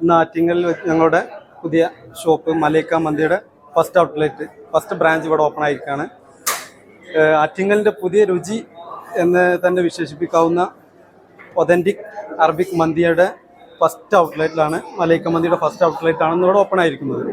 ഇന്ന് ആറ്റിങ്ങലിൽ ഞങ്ങളുടെ പുതിയ ഷോപ്പ് മലൈക്ക മന്തിയുടെ ഫസ്റ്റ് ഔട്ട്ലെറ്റ്, ഫസ്റ്റ് ബ്രാഞ്ച് ഇവിടെ ഓപ്പൺ ആയിരിക്കുകയാണ്. ആറ്റിങ്ങലിൻ്റെ പുതിയ രുചി എന്ന് തന്നെ വിശേഷിപ്പിക്കാവുന്ന ഒതൻറ്റിക് അറബിക് മന്തിയുടെ ഫസ്റ്റ് ഔട്ട്ലെറ്റിലാണ്, മലൈക്ക മന്തിയുടെ ഫസ്റ്റ് ഔട്ട്ലെറ്റാണ് ഇന്നിവിടെ ഓപ്പൺ ആയിരിക്കുന്നത്.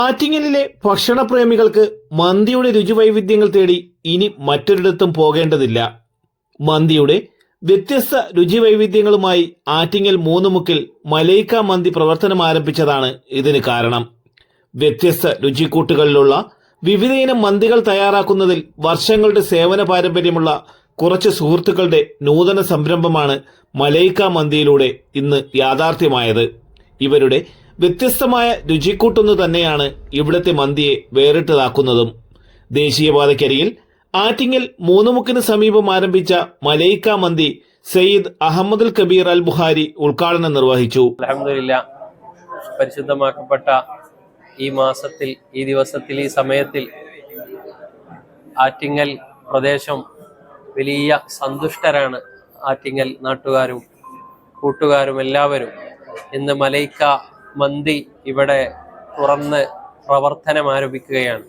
ആറ്റിങ്ങലിലെ ഭക്ഷണപ്രേമികൾക്ക് മന്തിയുടെ രുചിവൈവിധ്യങ്ങൾ തേടി ഇനി മറ്റൊരിടത്തും പോകേണ്ടതില്ല. മന്തിയുടെ വ്യത്യസ്ത രുചിവൈവിധ്യങ്ങളുമായി ആറ്റിങ്ങൽ മൂന്നുമുക്കിൽ മലൈക്ക മന്തി പ്രവർത്തനം ആരംഭിച്ചതാണ് ഇതിന് കാരണം. വ്യത്യസ്ത രുചിക്കൂട്ടുകളിലുള്ള വിവിധയിനം മന്തികൾ തയ്യാറാക്കുന്നതിൽ വർഷങ്ങളുടെ സേവന പാരമ്പര്യമുള്ള കുറച്ച് സുഹൃത്തുക്കളുടെ നൂതന സംരംഭമാണ് മലൈക്ക മന്തിയിലൂടെ ഇന്ന് യാഥാർത്ഥ്യമായത്. ഇവരുടെ വ്യത്യസ്തമായ രുചിക്കൂട്ടൊന്നു തന്നെയാണ് ഇവിടുത്തെ മന്തിയെ വേറിട്ടതാക്കുന്നതും. ദേശീയപാതയ്ക്കരികിൽ ആറ്റിങ്ങൽ മൂന്നുമുക്കിന് സമീപം ആരംഭിച്ച മലൈക്ക മന്തി സയ്യിദ് അഹമ്മദുൽ കബീർ അൽ ബുഖാരി ഉദ്ഘാടനം നിർവഹിച്ചു. അൽഹംദുലില്ലാഹ്, പരിശുദ്ധമാക്കപ്പെട്ട ഈ മാസത്തിൽ, ഈ ദിവസത്തിൽ, ഈ സമയത്തിൽ ആറ്റിങ്ങൽ പ്രദേശം വലിയ സന്തുഷ്ടരാണ്. ആറ്റിങ്ങൽ നാട്ടുകാരും കൂട്ടുകാരും എല്ലാവരും ഇന്ന് മലൈക്ക മന്തി ഇവിടെ തുറന്ന് പ്രവർത്തനം ആരംഭിക്കുകയാണ്.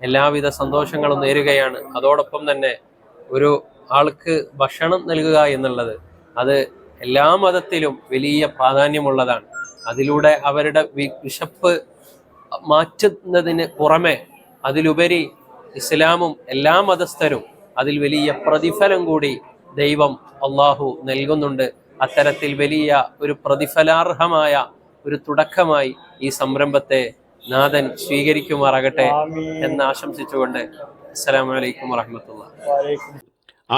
എല്ലാവിധ സന്തോഷങ്ങളും നേരുകയാണ്. അതോടൊപ്പം തന്നെ ഒരു ആൾക്ക് ഭക്ഷണം നൽകുക എന്നുള്ളത് അത് എല്ലാ മതത്തിലും വലിയ പ്രാധാന്യമുള്ളതാണ്. അതിലൂടെ അവരുടെ വിശപ്പ് മാറ്റുന്നതിന് പുറമെ അതിലുപരി ഇസ്ലാമും എല്ലാ മതസ്ഥരും അതിൽ വലിയ പ്രതിഫലം കൂടി ദൈവം അള്ളാഹു നൽകുന്നുണ്ട്. അത്തരത്തിൽ വലിയ ഒരു പ്രതിഫലാർഹമായ ഒരു തുടക്കമായി ഈ സംരംഭത്തെ നാഥൻ സ്വീകരിക്കുമാറാകട്ടെ എന്ന് ആശംസിച്ചുകൊണ്ട് അസ്സലാമു അലൈക്കും വറഹ്മത്തുള്ളാഹി.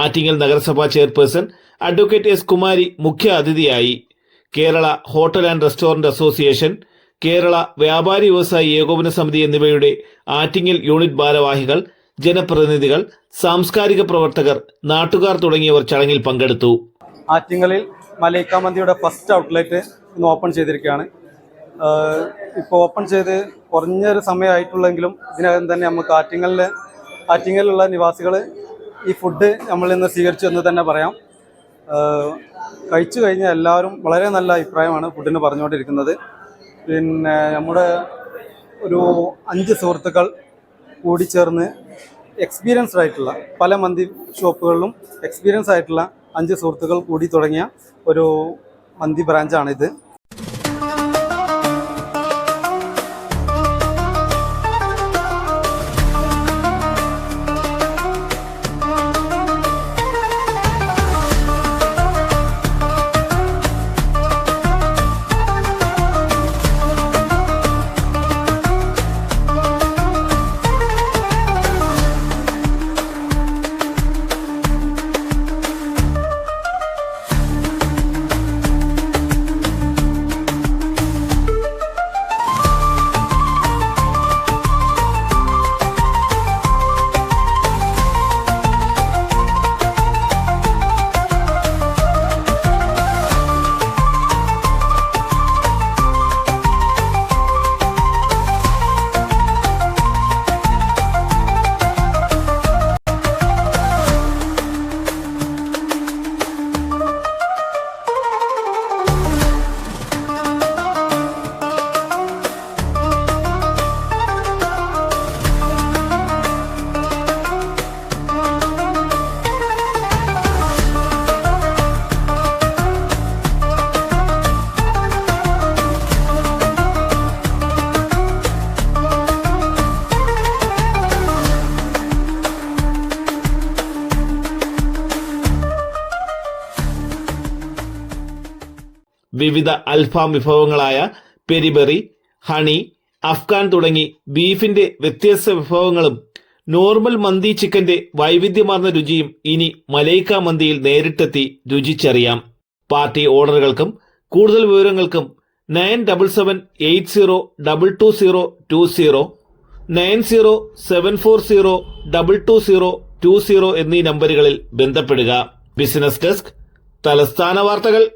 ആറ്റിങ്ങൽ നഗരസഭാ ചെയർപേഴ്സൺ അഡ്വക്കേറ്റ് എസ് കുമാരി മുഖ്യ അതിഥിയായി. Kerala hotel and restaurant association, Kerala വ്യാപാരി വ്യവസായി ഏകോപന സമിതി എന്നിവയുടെ ആറ്റിങ്ങൽ യൂണിറ്റ് ഭാരവാഹികൾ, ജനപ്രതിനിധികൾ, സാംസ്കാരിക പ്രവർത്തകർ, നാട്ടുകാർ തുടങ്ങിയവർ ചടങ്ങിൽ പങ്കെടുത്തു. ആറ്റിങ്ങലിൽ മലൈക്ക മന്തിയുടെ ഫസ്റ്റ് ഔട്ട്ലെറ്റ് ഇന്ന് ഓപ്പൺ ചെയ്തിരിക്കുകയാണ്. ഇപ്പോൾ ഓപ്പൺ ചെയ്ത് കുറഞ്ഞൊരു സമയമായിട്ടുള്ളെങ്കിലും ഇതിനകം തന്നെ നമുക്ക് ആറ്റിങ്ങലിലുള്ള നിവാസികൾ ഈ ഫുഡ് നമ്മളിൽ നിന്ന് സ്വീകരിച്ചു എന്ന് തന്നെ പറയാം. കഴിച്ചു കഴിഞ്ഞാൽ എല്ലാവരും വളരെ നല്ല അഭിപ്രായമാണ് ഫുഡിന് പറഞ്ഞുകൊണ്ടിരിക്കുന്നത്. പിന്നെ നമ്മുടെ ഒരു 5 സുഹൃത്തുക്കൾ കൂടിച്ചേർന്ന് എക്സ്പീരിയൻസ്ഡ് ആയിട്ടുള്ള പല മന്തി ഷോപ്പുകളിലും എക്സ്പീരിയൻസ് ആയിട്ടുള്ള 5 സുഹൃത്തുക്കൾ കൂടി തുടങ്ങിയ ഒരു മന്തി ബ്രാഞ്ചാണിത്. വിവിധ അൽഫാം വിഭവങ്ങളായ പെരിബെറി, ഹണി, അഫ്ഗാൻ തുടങ്ങി ബീഫിന്റെ വ്യത്യസ്ത വിഭവങ്ങളും നോർമൽ മന്തി ചിക്കന്റെ വൈവിധ്യമാർന്ന രുചിയും ഇനി മലൈക്ക മന്തിയിൽ നേരിട്ടെത്തി രുചിച്ചറിയാം. പാർട്ടി ഓർഡറുകൾക്കും കൂടുതൽ വിവരങ്ങൾക്കും 9778022020 9074022020 എന്നീ നമ്പറുകളിൽ ബന്ധപ്പെടുക. ബിസിനസ് ഡെസ്ക്, തലസ്ഥാന വാർത്തകൾ.